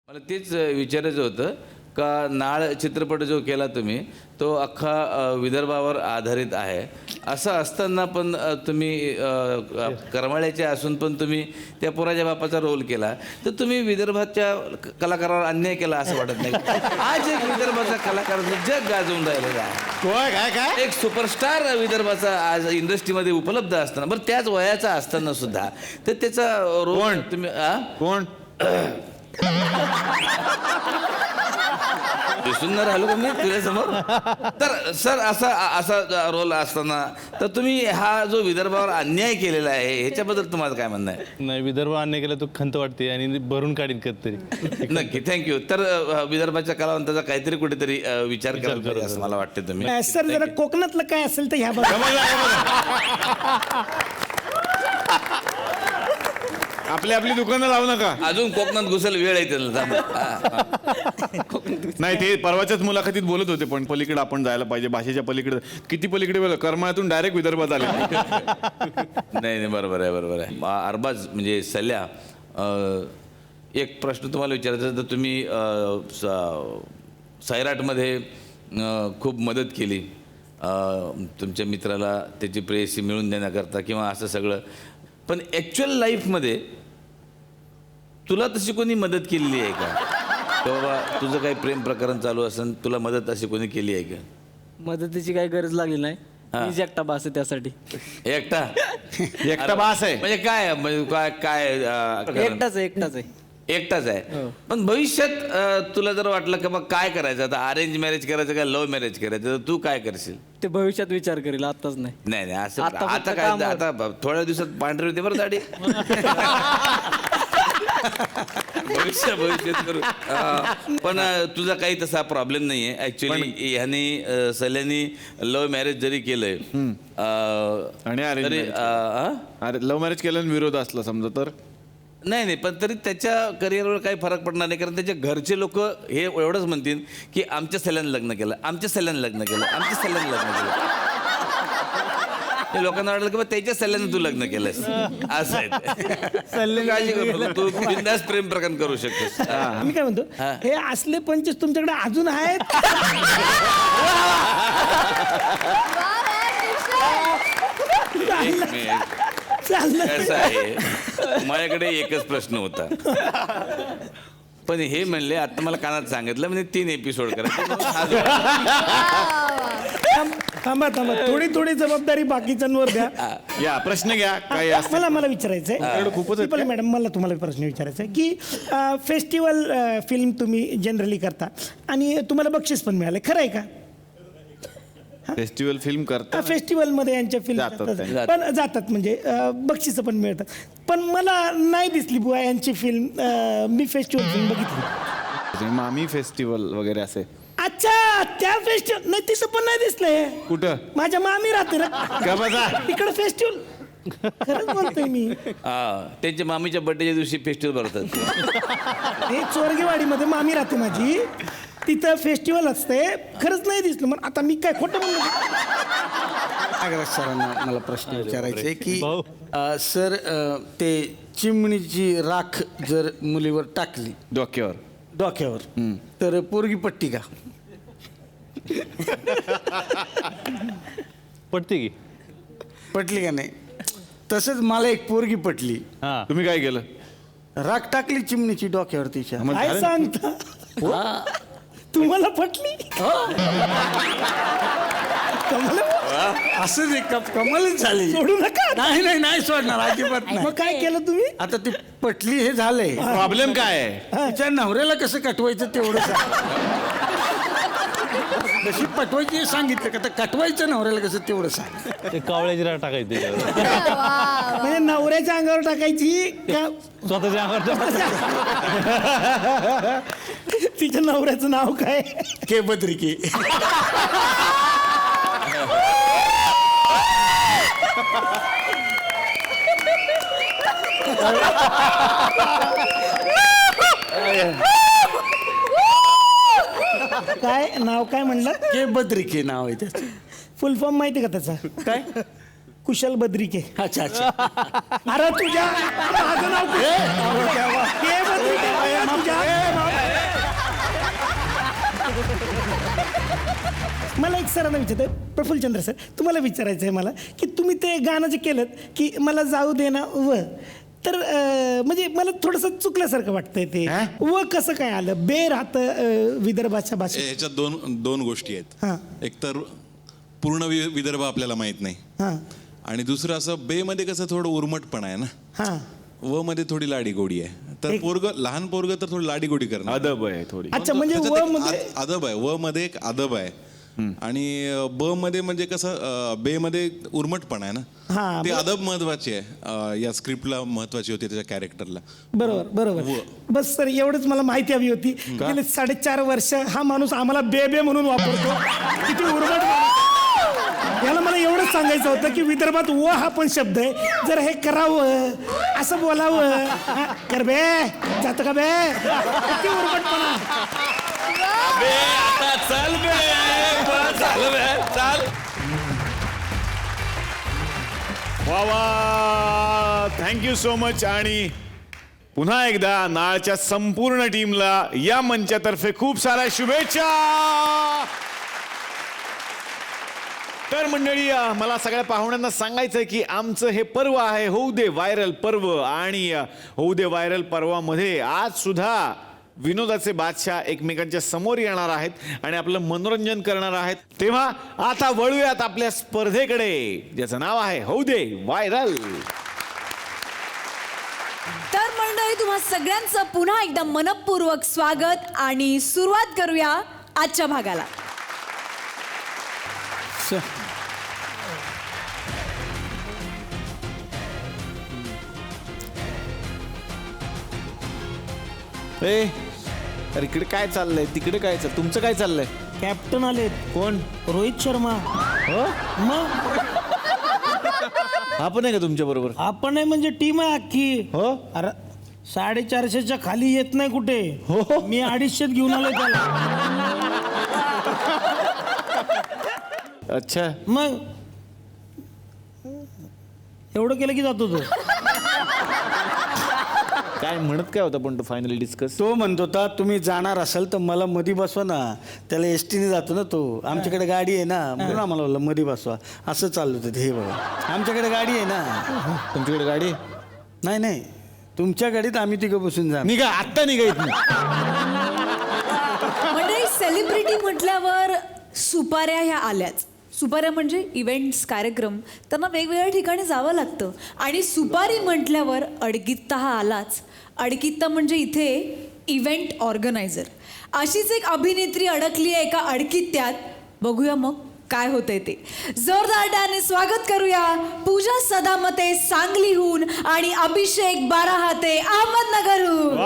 मला तेच विचारायचं होतं का नाळ चित्रपट जो केला तुम्ही तो अख्खा विदर्भावर आधारित आहे. असं असताना पण तुम्ही करमाळ्याचे असून पण तुम्ही त्या पोराच्या बापाचा रोल केला, तर तुम्ही विदर्भाच्या कलाकारावर अन्याय केला असं वाटत नाही? आज एक विदर्भाचा कलाकार जग गाजवून राहिलेला आहे. काय काय एक सुपरस्टार विदर्भाचा आज इंडस्ट्रीमध्ये उपलब्ध असताना, बरं त्याच वयाचा असताना सुद्धा, तर त्याचा रोल तुम्ही कोण दिसून न राहिलो का मी तुझ्यासमोर? तर सर असा रोल असताना तर तुम्ही हा जो विदर्भावर अन्याय केलेला आहे ह्याच्याबद्दल तुम्हाला काय म्हणणं आहे? नाही, विदर्भ अन्याय केला तो खंत वाटते आणि भरून काढीन कधीतरी. नक्की, थँक्यू. तर विदर्भाच्या कलावंताचा काहीतरी कुठेतरी विचार करायला पाहिजे असं मला वाटतं. तुम्ही सर जरा कोकणातलं काय असेल तर ह्या आपली दुकानं लावू नका. अजून कोकणात घुसायला वेळ आहे त्याला. नाही, ते परवाच्याच मुलाखतीत बोलत होते, पण पलीकडे आपण जायला पाहिजे, भाषेच्या पलीकडे. किती पलीकडे बोल, करमाळ्यातून डायरेक्ट विदर्भात आले. नाही, बरोबर आहे. अरबाज म्हणजे सल्या, एक प्रश्न तुम्हाला विचारायचा तर तुम्ही सैराटमध्ये खूप मदत केली तुमच्या मित्राला त्याची प्रेयसी मिळून देण्याकरता किंवा असं सगळं, पण ॲक्च्युअल लाईफमध्ये तुला तशी कोणी मदत केलेली आहे का? बाबा तुझं काही प्रेम प्रकरण चालू असेल, तुला मदत अशी कोणी केली आहे का? मदतीची काही गरज लागली नाही, मीच एकटा बास आहे त्यासाठी. एकटा बास आहे म्हणजे काय, म्हणजे काय एकटाच आहे. एकटाच आहे. पण भविष्यात तुला जर वाटलं की बा काय करायचं, आता अरेंज मॅरेज करायचं का लव्ह मॅरेज करायचं, तर तू काय करशील? ते भविष्यात विचार करेल, आताच नाही. नाही असं आता फक्त आता काय, कामावर. आता थोड्या दिवसात पांढरी होते बरं दाढी. भविष्यात करू. पण तुझा काही तसा प्रॉब्लेम नाही आहे ऍक्च्युली. ह्याने सल्यानी लव्ह मॅरेज जरी केलंय आणि तरी लव्ह मॅरेज केल्याने विरोध असला समजा तर नाही, पण तरी त्याच्या करिअरवर काही फरक पडणार नाही, कारण त्याच्या घरचे लोक हे एवढंच म्हणतील की आमच्या सल्याने लग्न केलं. ते लोकांना वाटलं की बा त्याच्या सल्ल्याने तू लग्न केलंस असं आहे. काळजी करू नको, तू बिनधास्त प्रेम प्रकरण करू शकतोस. मी काय म्हणतो, हे असले पंचवीस तुमच्याकडे अजून आहेत? एक मिनिट, चाललं. कसं आहे, माझ्याकडे एकच प्रश्न होता, पण हे म्हणले आता मला कानात सांगितलं म्हणजे 3 एपिसोड करायचे. थांबा थोडी जबाबदारी बाकीच्यांवर द्या. या प्रश्न घ्या काय मला विचारायचंय खूपच मॅडम, मला तुम्हाला प्रश्न विचारायचा आहे की फेस्टिवल फिल्म तुम्ही जनरली करता आणि तुम्हाला बक्षीस पण मिळाले, खरं आहे का? फेस्टिवल फिल्म करता फेस्टिवलमध्ये यांच्या फिल्म पण जातात, म्हणजे बक्षीस पण मिळतात. पण मला नाही दिसली बुवा यांची फिल्म. मी फेस्टिवल फिल्म बघितली, मामी फेस्टिवल वगैरे असे. अच्छा, त्या फेस्टिवल नाही, तिथं पण नाही दिसलंय. कुठं? माझ्या मामी राहते ना तिकडं फेस्टिवल. खरंच बोलतोय मी. त्यांच्या मामीच्या बर्थडेच्या दिवशी फेस्टिवल भरतात. हे चोरगेवाडीमध्ये मामी राहते माझी, तिथं फेस्टिवल असते. खरंच नाही दिसलं. मग आता मी काय खोटं म्हणलो? नागराज सरांना मला प्रश्न विचारायचा आहे की सर, ते चिमणीची राख जर मुलीवर टाकली डोक्यावर तर पोरगी पट्टी का? पटते की पटली का नाही? तसंच मला एक पोरगी पटली. तुम्ही काय केलं? राख टाकली चिमणीची डोक्यावर तिच्या. काय सांगता? तुम्हाला पटली? असं कमालच झाली. सोडू नका. नाही सोडणार अजिबात नाही. मग काय केलं तुम्ही? आता ती पटली हे झालंय, प्रॉब्लेम काय आहे? तिच्या नवऱ्याला कसं कटवायचं तेवढं सांग. कशी पटवायची हे सांगितलं का, तर कटवायचं नवऱ्याला कसं तेवढं सांग. ते कावळ्याची राख टाकायची त्याच्यावर. म्हणजे नवऱ्याच्या अंगावर टाकायची का स्वतःच्या अंगावर? तिच्या नवऱ्याचं नाव काय? के बद्रिके. काय नाव काय म्हणलं? के बद्रिके नाव आहे त्याचं. फुल फॉर्म माहिती का त्याचा? काय? कुशल बद्रिके. अच्छा अच्छा. अरे तुझ्या माझं नाव के बद्रिके. तुझ्या मला एक सरांना विचारतं, प्रफुल्लचंद्र सर, तुम्हाला विचारायचं आहे मला की तुम्ही ते गाणं जे केलं की मला जाऊ दे ना व, तर म्हणजे मला थोडंसं चुकल्यासारखं वाटतंय ते व कसं काय आलं, बे राहतं विदर्भाच्या भाषेत. ह्याच्यात दोन गोष्टी हां. आहेत. एक तर पूर्ण विदर्भ आपल्याला माहित नाही, हां आणि दुसरं असं बे मध्ये कसं थोडं उर्मटपणा आहे ना, हां. व मध्ये थोडी लाडी गोडी आहे. तर लहान पोरग तर थोडी लाडी गोडी करणार. अदब आहे थोडी. अच्छा, म्हणजे त्याच्यात व एक मध्ये अदब आहे, व मध्ये एक अदब आहे, आणि ब मध्ये म्हणजे कसं बे मध्ये उर्मटपणा आहे ना, हां, ते अदब महत्वाची आहे. या स्क्रिप्टला महत्वाची होती, त्याच्या कॅरेक्टरला. बरोबर. बस सर, एवढंच मला माहिती हवी होती. गेले 4.5 वर्ष हा माणूस आम्हाला बे म्हणून वापरतो. किती उर्मट माणूस. याला मला एवढंच सांगायचं होतं की विदर्भात व हा पण शब्द आहे, जर हे करावं असं बोलावं, कर बे, जातं का बे, किती उर्मटपणा. बे, आता चल बे, बस झालं बे, चाल. वा, थँक्यू सो मच. आणि पुन्हा एकदा नाळच्या संपूर्ण टीमला या मंचातर्फे खूप साऱ्या शुभेच्छा. तर मंडळी, मला सगळ्या पाहुण्यांना सांगायचं की आमचं हे पर्व आहे होऊ दे व्हायरल पर्व, आणि होऊ दे व्हायरल पर्वामध्ये आज सुद्धा विनोदाचे बादशाह एकमेकांच्या समोर येणार आहेत आणि आपलं मनोरंजन करणार आहेत. तेव्हा आता वळूयात आपल्या स्पर्धेकडे, ज्याचं नाव आहे होऊ दे व्हायरल. तर मंडळी, तुम्हा सगळ्यांचं पुन्हा एकदा मनपूर्वक स्वागत, आणि सुरुवात करूया आजच्या भागाला. अरे इकडे काय चाललंय, तिकडे काय चाललंय, तुमचं काय चाललंय? कॅप्टन आलेत. कोण? रोहित शर्मा. हो, मग हा पण आहे का तुमच्या बरोबर? आपण आहे म्हणजे टीम आहे अख्खी. हो, अरे 450च्या खाली येत नाही कुठे. हो. मी 250 घेऊन आलोय त्याला. अच्छा. मग एवढं केलं की जातो तो. काय म्हणत काय होता पण तो फायनली डिस्कस? तो म्हणत होता, तुम्ही जाणार असाल तर मला मध्ये बसवा ना. त्याला एसटीने जातो ना तो, आमच्याकडे गाडी आहे ना, म्हणून आम्हाला बोलला मध्ये बसवा. असं चाललं होतं. हे बघा, आमच्याकडे गाडी आहे ना. तुमच्याकडे गाडी? नाही, तुमच्या गाडीत आम्ही तिघं बसून जा. निघा, आत्ता निघा इथनं. मंडळी, सेलिब्रिटी म्हटल्यावर सुपाऱ्या ह्या आल्याच. सुपाऱ्या म्हणजे इव्हेंट्स, कार्यक्रम, त्यांना वेगवेगळ्या ठिकाणी जावं लागतं. आणि सुपारी म्हटल्यावर अडकित्ता हा आलाच. अडकित्ता म्हणजे इथे इव्हेंट ऑर्गनायझर. अशीच एक अभिनेत्री अडकली आहे एका अडकित्त्यात. बघूया मग काय होतंय ते. जोरदार स्वागत करूया पूजा सदामते सांगलीहून आणि अभिषेक बाराहाते अहमदनगरहून.